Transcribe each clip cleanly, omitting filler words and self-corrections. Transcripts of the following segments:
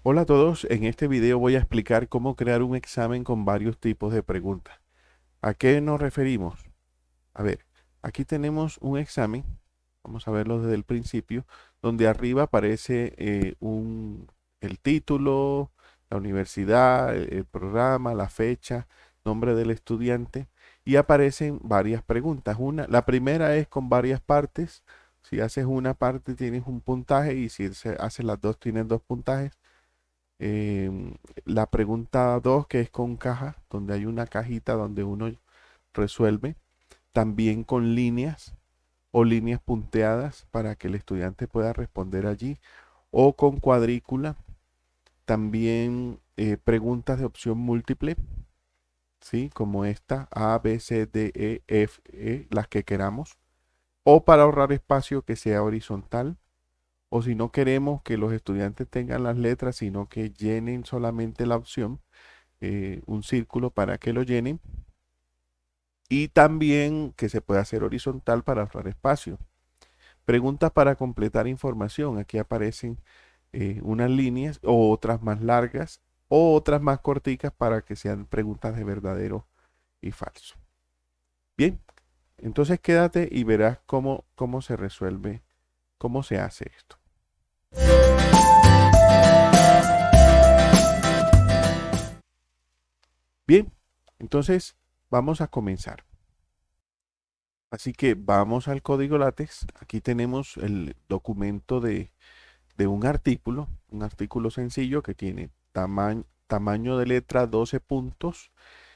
Hola a todos, en este video voy a explicar cómo crear un examen con varios tipos de preguntas. ¿A qué nos referimos? A ver, aquí tenemos un examen, vamos a verlo desde el principio, donde arriba aparece el título, la universidad, el programa, la fecha, nombre del estudiante y aparecen varias preguntas. La primera es con varias partes. Si haces una parte tienes un puntaje y si haces las dos tienes dos puntajes. La pregunta 2 que es con caja, donde hay una cajita donde uno resuelve, también con líneas o líneas punteadas para que el estudiante pueda responder allí, o con cuadrícula, también preguntas de opción múltiple, ¿sí? Como esta, A, B, C, D, E, F, E, las que queramos, o para ahorrar espacio que sea horizontal. O si no queremos que los estudiantes tengan las letras, sino que llenen solamente la opción, un círculo para que lo llenen y también que se pueda hacer horizontal para ahorrar espacio. Preguntas para completar información. Aquí aparecen unas líneas o otras más largas o otras más corticas para que sean preguntas de verdadero y falso. Bien, entonces quédate y verás cómo se resuelve, cómo se hace esto. Bien, entonces vamos a comenzar. Así que vamos al código látex. Aquí tenemos el documento de un artículo sencillo que tiene tamaño de letra 12 puntos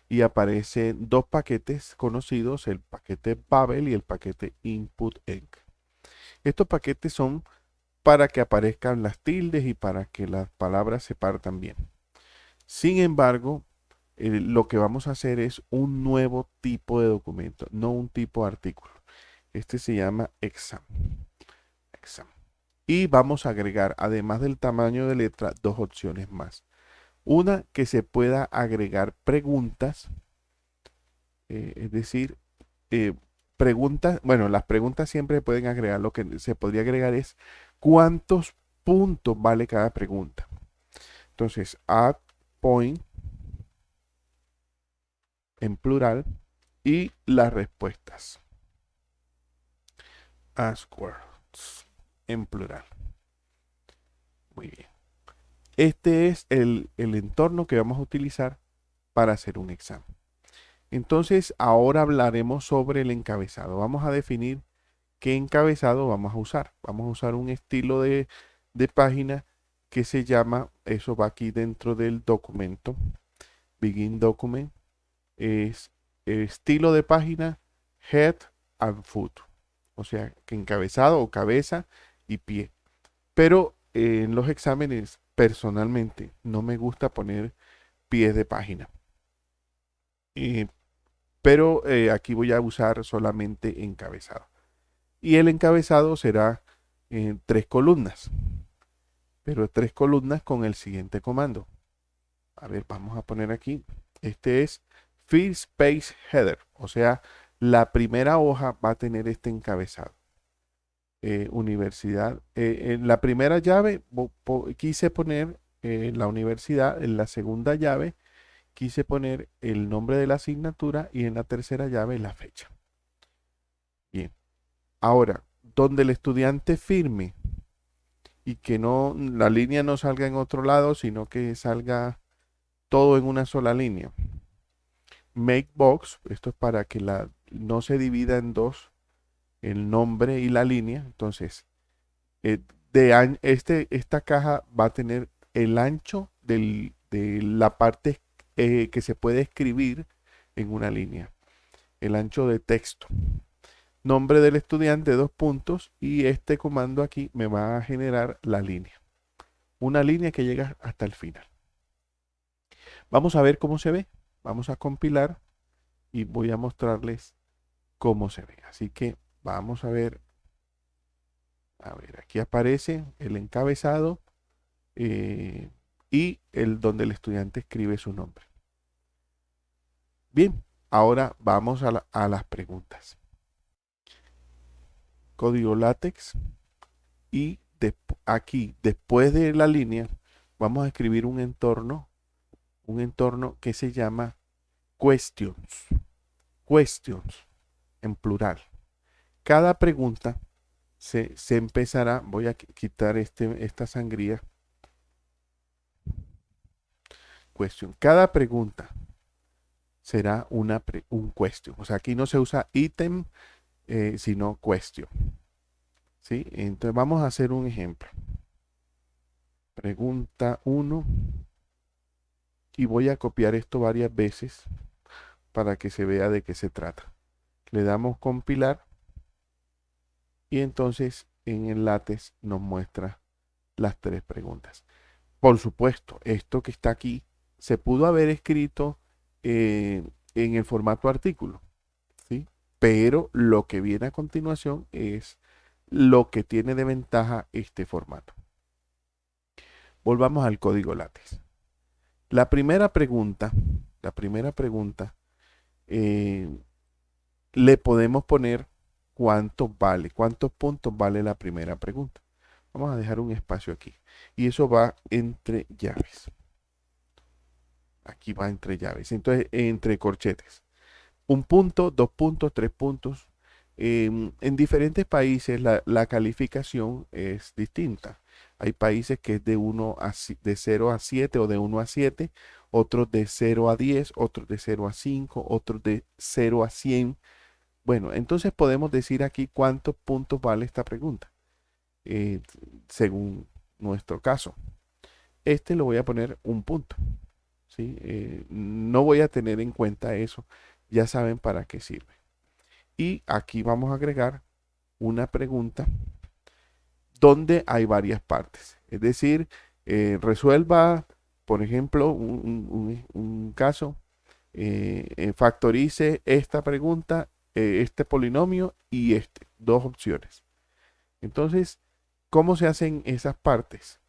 y aparecen dos paquetes conocidos, el paquete Babel y el paquete Input-Env. Estos paquetes son para que aparezcan las tildes y para que las palabras se partan bien. Sin embargo, lo que vamos a hacer es un nuevo tipo de documento, no un tipo de artículo. Este se llama exam. Exam. Y vamos a agregar, además del tamaño de letra, dos opciones más. Una que se pueda agregar preguntas, es decir, eh, preguntas, bueno, las preguntas siempre pueden agregar, lo que se podría agregar es cuántos puntos vale cada pregunta. Entonces, add point en plural y las respuestas. Ask words en plural. Muy bien. Este es el entorno que vamos a utilizar para hacer un examen. Entonces, ahora hablaremos sobre el encabezado. Vamos a definir qué encabezado vamos a usar. Vamos a usar un estilo de página que se llama, eso va aquí dentro del documento, Begin Document, es el estilo de página Head and Foot. O sea, que encabezado o cabeza y pie. Pero en los exámenes, personalmente, no me gusta poner pies de página. Eh, pero aquí voy a usar solamente encabezado. Y el encabezado será en tres columnas, pero tres columnas con el siguiente comando. A ver, vamos a poner aquí. Este es First Page Header, o sea, la primera hoja va a tener este encabezado. Universidad. En la primera llave quise poner la universidad, en la segunda llave quise poner el nombre de la asignatura y en la tercera llave la fecha. Bien. Ahora, donde el estudiante firme y que no, la línea no salga en otro lado, sino que salga todo en una sola línea. Make box, esto es para que no se divida en dos el nombre y la línea. Entonces, eh, esta caja va a tener el ancho de la parte que se puede escribir en una línea, el ancho de texto. Nombre del estudiante, dos puntos, y este comando aquí me va a generar la línea. Una línea que llega hasta el final. Vamos a ver cómo se ve. Vamos a compilar y voy a mostrarles cómo se ve. Así que vamos a ver, aquí aparece el encabezado eh, y el donde el estudiante escribe su nombre. Bien, ahora vamos a las preguntas. Código látex y aquí, después de la línea, vamos a escribir un entorno que se llama questions. Questions, en plural. Cada pregunta se empezará, voy a quitar esta sangría. Question. Cada pregunta será un question. O sea, aquí no se usa ítem, sino question. ¿Sí? Entonces vamos a hacer un ejemplo. Pregunta 1. Y voy a copiar esto varias veces para que se vea de qué se trata. Le damos compilar y entonces en el látex nos muestra las 3 preguntas. Por supuesto, esto que está aquí se pudo haber escrito en el formato artículo, ¿sí? Pero lo que viene a continuación es lo que tiene de ventaja este formato. Volvamos al código látex. La primera pregunta, le podemos poner cuánto vale, cuántos puntos vale la primera pregunta. Vamos a dejar un espacio aquí. Y eso va entre llaves. Aquí va entre llaves. Entonces, entre corchetes. 1 punto, 2 puntos, 3 puntos. En diferentes países la calificación es distinta. Hay países que es de 0 a 7 o de 1 a 7, otros de 0 a 10, otros de 0 a 5, otros de 0 a 100. Bueno, entonces podemos decir aquí cuántos puntos vale esta pregunta, eh, según nuestro caso. Este lo voy a poner 1 punto. ¿Sí? No voy a tener en cuenta eso. Ya saben para qué sirve. Y aquí vamos a agregar una pregunta donde hay varias partes. Es decir, resuelva, por ejemplo, un caso, factorice esta pregunta, este polinomio y este. 2 opciones. Entonces, ¿cómo se hacen esas partes?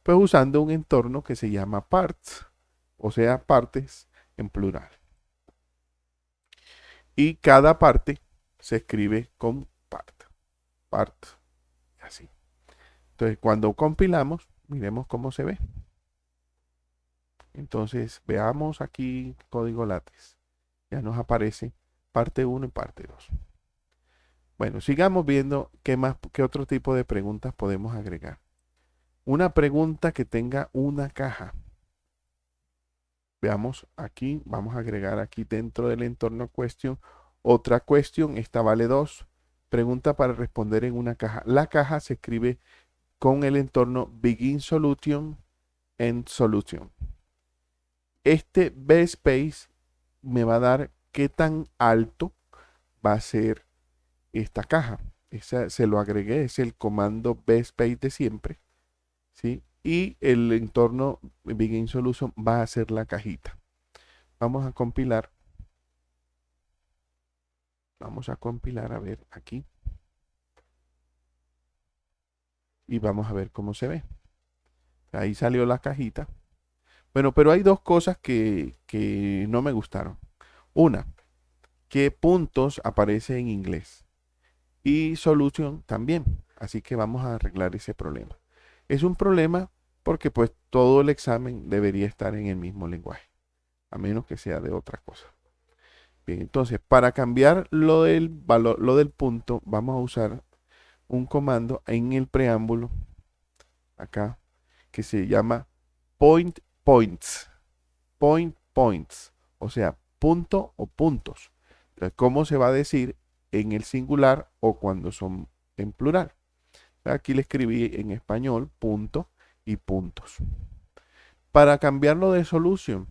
Pues usando un entorno que se llama parts, o sea, partes en plural. Y cada parte se escribe con part, así. Entonces, cuando compilamos, miremos cómo se ve. Entonces, veamos aquí código látex. Ya nos aparece parte 1 y parte 2. Bueno, sigamos viendo qué otro tipo de preguntas podemos agregar. Una pregunta que tenga una caja. Veamos aquí, vamos a agregar aquí dentro del entorno question otra question, esta vale 2. Pregunta para responder en una caja. La caja se escribe con el entorno begin solution, end solution. Este bspace me va a dar qué tan alto va a ser esta caja. Se lo agregué, es el comando bspace de siempre, ¿sí? Y el entorno begin solution va a ser la cajita. Vamos a compilar. Vamos a compilar, a ver aquí. Y vamos a ver cómo se ve. Ahí salió la cajita. Bueno, pero hay 2 cosas que no me gustaron. Una, que puntos aparece en inglés. Y solution también. Así que vamos a arreglar ese problema. Es un problema porque pues todo el examen debería estar en el mismo lenguaje. A menos que sea de otra cosa. Bien, entonces para cambiar lo del valor, lo del punto, vamos a usar un comando en el preámbulo acá que se llama point points. Point points. O sea, punto o puntos. Entonces, ¿cómo se va a decir en el singular o cuando son en plural? Aquí le escribí en español punto y puntos. Para cambiarlo de solution,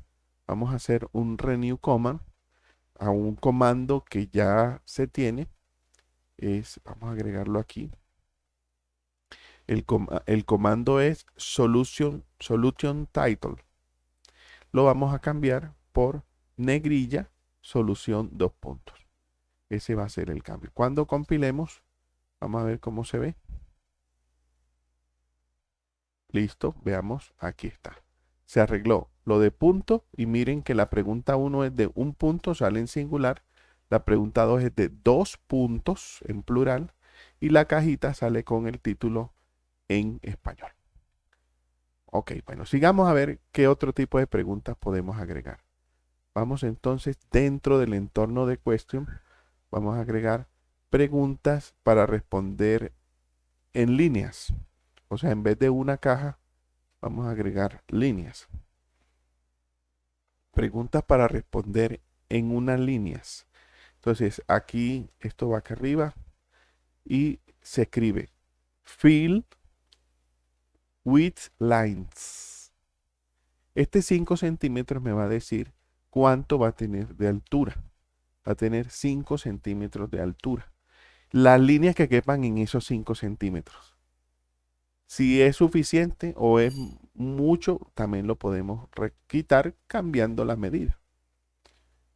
vamos a hacer un renew command a un comando que ya se tiene. Vamos a agregarlo aquí. El comando es solution title. Lo vamos a cambiar por negrilla solución 2 puntos. Ese va a ser el cambio. Cuando compilemos, vamos a ver cómo se ve. Listo, veamos, aquí está. Se arregló lo de punto y miren que la pregunta 1 es de 1 punto, sale en singular. La pregunta 2 es de 2 puntos en plural y la cajita sale con el título en español. Ok, bueno, sigamos a ver qué otro tipo de preguntas podemos agregar. Vamos entonces dentro del entorno de question, vamos a agregar preguntas para responder en líneas. O sea, en vez de una caja, vamos a agregar líneas. Preguntas para responder en unas líneas. Entonces, aquí, esto va acá arriba y se escribe fill with lines. Este 5 centímetros me va a decir cuánto va a tener de altura. Va a tener 5 centímetros de altura. Las líneas que quepan en esos 5 centímetros. Si es suficiente o es mucho, también lo podemos quitar cambiando la medida.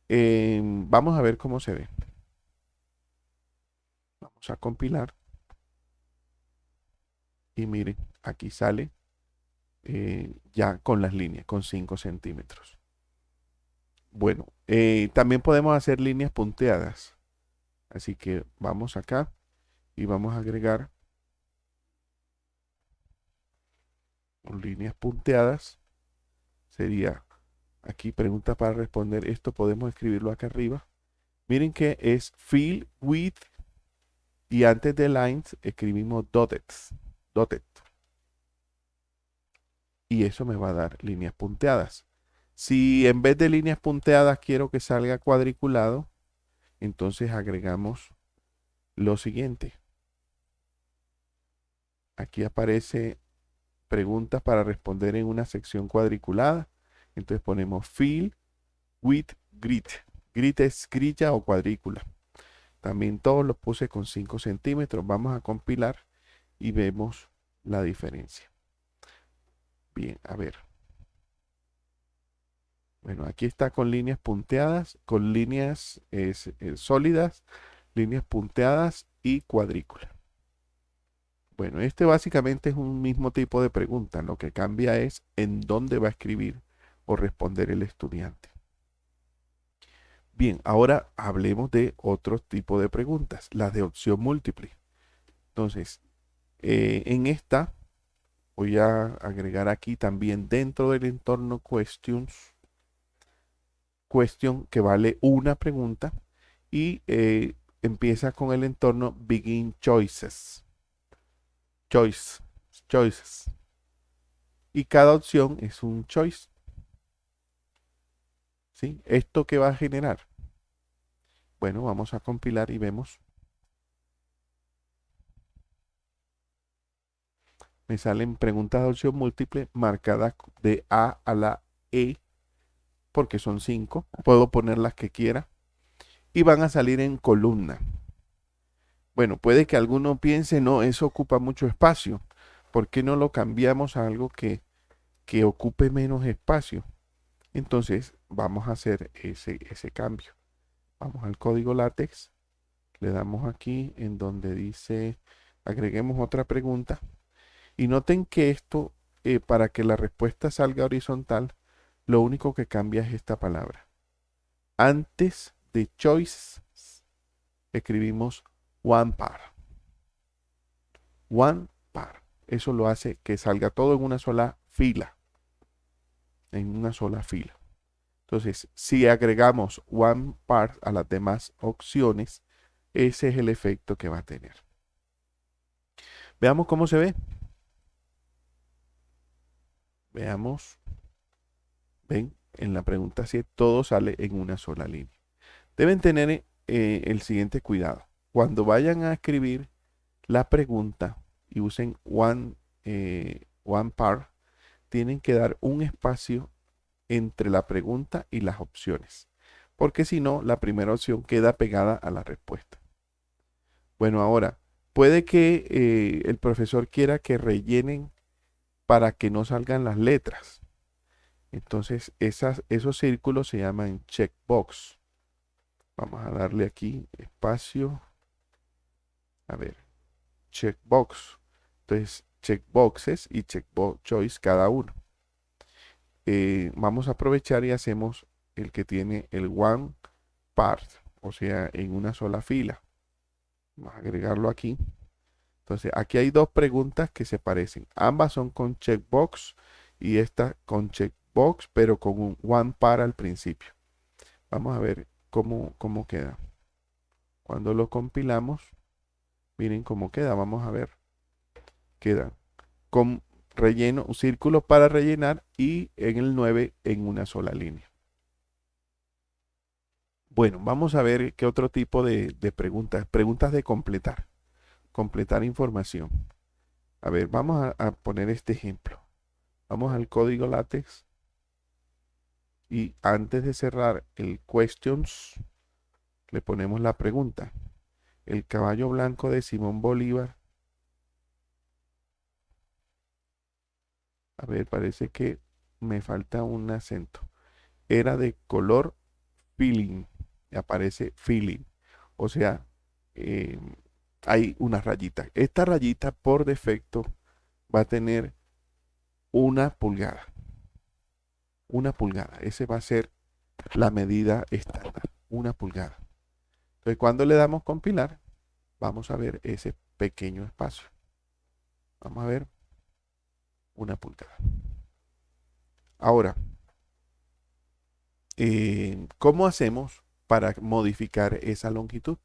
Vamos a ver cómo se ve. Vamos a compilar y miren, aquí sale ya con las líneas, con 5 centímetros. Bueno, también podemos hacer líneas punteadas. Así que vamos acá y vamos a agregar líneas punteadas. Sería aquí pregunta para responder. Esto podemos escribirlo acá arriba. Miren que es fill with y antes de lines escribimos dotted. Dotted. Y eso me va a dar líneas punteadas. Si en vez de líneas punteadas quiero que salga cuadriculado, entonces agregamos lo siguiente. Aquí aparece preguntas para responder en una sección cuadriculada. Entonces ponemos fill with grid. Grid es grilla o cuadrícula. También todos los puse con 5 centímetros. Vamos a compilar y vemos la diferencia. Bien, a ver. Bueno, aquí está con líneas punteadas, con líneas sólidas, líneas punteadas y cuadrícula. Bueno, este básicamente es un mismo tipo de pregunta. Lo que cambia es en dónde va a escribir o responder el estudiante. Bien, ahora hablemos de otro tipo de preguntas, las de opción múltiple. Entonces, en esta voy a agregar aquí también dentro del entorno questions, question que vale una pregunta y empieza con el entorno begin choices. Choices. Y cada opción es un choice. ¿Sí? ¿Esto qué va a generar? Bueno, vamos a compilar y vemos. Me salen preguntas de opción múltiple marcadas de A a la E porque son 5. Puedo poner las que quiera y van a salir en columna. Bueno, puede que alguno piense, no, eso ocupa mucho espacio. ¿Por qué no lo cambiamos a algo que ocupe menos espacio? Entonces vamos a hacer ese cambio. Vamos al código látex, le damos aquí en donde dice, agreguemos otra pregunta. Y noten que esto, para que la respuesta salga horizontal, lo único que cambia es esta palabra. Antes de choice, escribimos one par. One par. Eso lo hace que salga todo en una sola fila. En una sola fila. Entonces, si agregamos one part a las demás opciones, ese es el efecto que va a tener. Veamos cómo se ve. Veamos. Ven, en la pregunta 7 todo sale en una sola línea. Deben tener el siguiente cuidado. Cuando vayan a escribir la pregunta y usen one part, tienen que dar un espacio entre la pregunta y las opciones, porque si no, la primera opción queda pegada a la respuesta. Bueno, ahora, puede que el profesor quiera que rellenen para que no salgan las letras. Entonces, esos círculos se llaman checkbox. Vamos a darle aquí espacio. A ver, checkbox. Entonces, checkboxes y checkbox choice cada uno. Vamos a aprovechar y hacemos el que tiene el one part, o sea, en una sola fila. Vamos a agregarlo aquí. Entonces, aquí hay dos preguntas que se parecen. Ambas son con checkbox y esta con checkbox, pero con un one para al principio. Vamos a ver cómo queda. Cuando lo compilamos, miren cómo queda. Vamos a ver. Queda con relleno, un círculo para rellenar y en el 9 en una sola línea. Bueno, vamos a ver qué otro tipo de preguntas. Preguntas de completar. Completar información. A ver, vamos a poner este ejemplo. Vamos al código látex y antes de cerrar el questions, le ponemos la pregunta. El caballo blanco de Simón Bolívar. A ver, parece que me falta un acento. Era de color feeling. Aparece feeling. O sea, eh, hay una rayita. Esta rayita por defecto va a tener una pulgada. Una pulgada. Ese va a ser la medida estándar. Una pulgada. Entonces, cuando le damos compilar, vamos a ver ese pequeño espacio. Vamos a ver una pulgada. Ahora, ¿cómo hacemos para modificar esa longitud?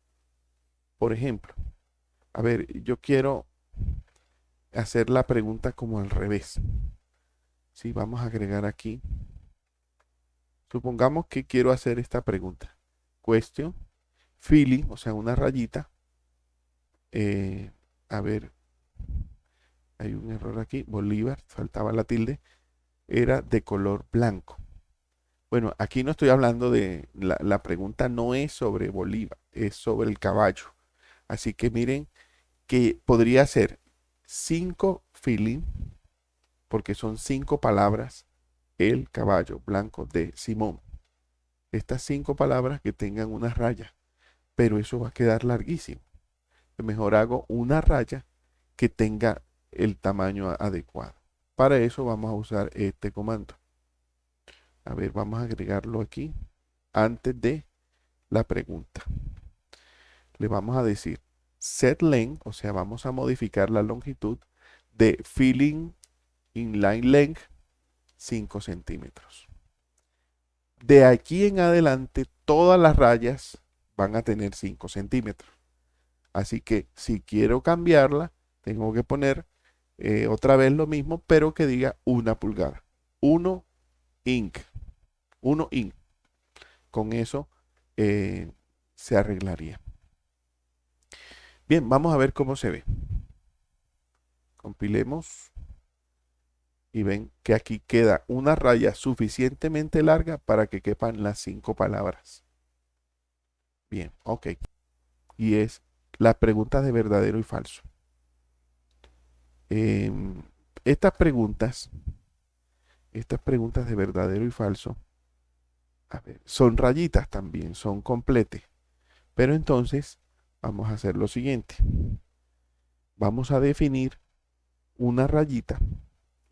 Por ejemplo, a ver, yo quiero hacer la pregunta como al revés. Sí, vamos a agregar aquí. Supongamos que quiero hacer esta pregunta. Question, feeling, o sea, una rayita. A ver, hay un error aquí. Bolívar, faltaba la tilde. Era de color blanco. Bueno, aquí no estoy hablando de, la pregunta no es sobre Bolívar, es sobre el caballo. Así que miren que podría ser 5 feeling, porque son 5 palabras, el caballo blanco de Simón. Estas 5 palabras que tengan una raya, pero eso va a quedar larguísimo. Mejor hago una raya que tenga el tamaño adecuado. Para eso vamos a usar este comando. A ver, vamos a agregarlo aquí antes de la pregunta. Le vamos a decir set length, o sea, vamos a modificar la longitud de filling inline length 5 centímetros. De aquí en adelante, todas las rayas van a tener 5 centímetros. Así que si quiero cambiarla, tengo que poner otra vez lo mismo, pero que diga 1 pulgada. 1 inch. 1 inch. Con eso se arreglaría. Bien, vamos a ver cómo se ve. Compilemos y ven que aquí queda una raya suficientemente larga para que quepan las 5 palabras. Bien, ok. Y es las preguntas de verdadero y falso. Em, estas preguntas de verdadero y falso, a ver, son rayitas también, son completes. Pero entonces vamos a hacer lo siguiente. Vamos a definir una rayita,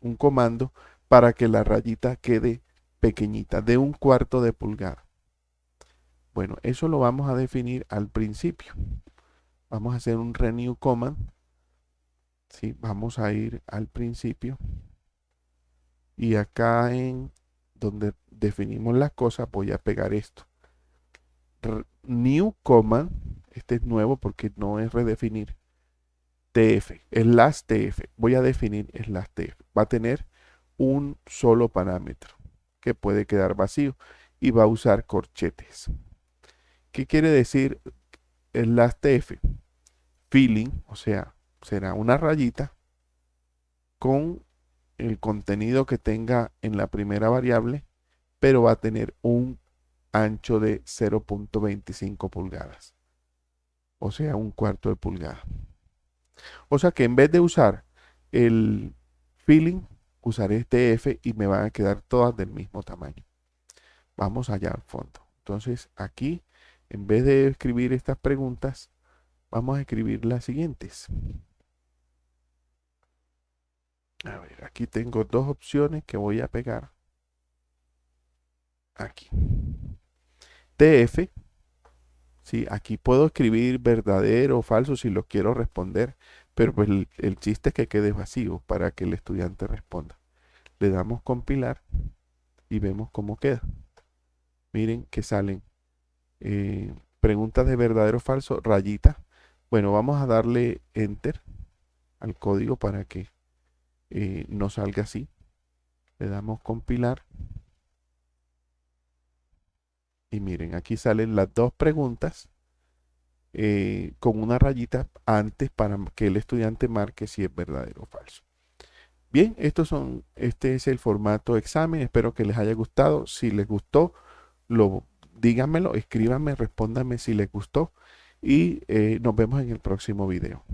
un comando para que la rayita quede pequeñita, de 1/4 de pulgada. Bueno, eso lo vamos a definir al principio. Vamos a hacer un renew command. ¿Sí? Vamos a ir al principio. Y acá en donde definimos las cosas, voy a pegar esto. New command. Este es nuevo porque no es redefinir. TF, slash TF. Voy a definir slash TF. Va a tener un solo parámetro que puede quedar vacío y va a usar corchetes. ¿Qué quiere decir slash TF? Filling, o sea, será una rayita con el contenido que tenga en la primera variable, pero va a tener un ancho de 0.25 pulgadas, o sea, 1/4 de pulgada. O sea que en vez de usar el filling, usaré este F y me van a quedar todas del mismo tamaño. Vamos allá al fondo. Entonces aquí, en vez de escribir estas preguntas, vamos a escribir las siguientes. A ver, aquí tengo dos opciones que voy a pegar. Aquí. TF. Sí, aquí puedo escribir verdadero o falso si lo quiero responder, pero pues el chiste es que quede vacío para que el estudiante responda. Le damos compilar y vemos cómo queda. Miren que salen preguntas de verdadero o falso, rayita. Bueno, vamos a darle enter al código para que no salga así. Le damos compilar. Y miren, aquí salen las dos preguntas con una rayita antes para que el estudiante marque si es verdadero o falso. Bien, este es el formato examen. Espero que les haya gustado. Si les gustó, díganmelo, escríbanme, respóndanme si les gustó. Y nos vemos en el próximo video.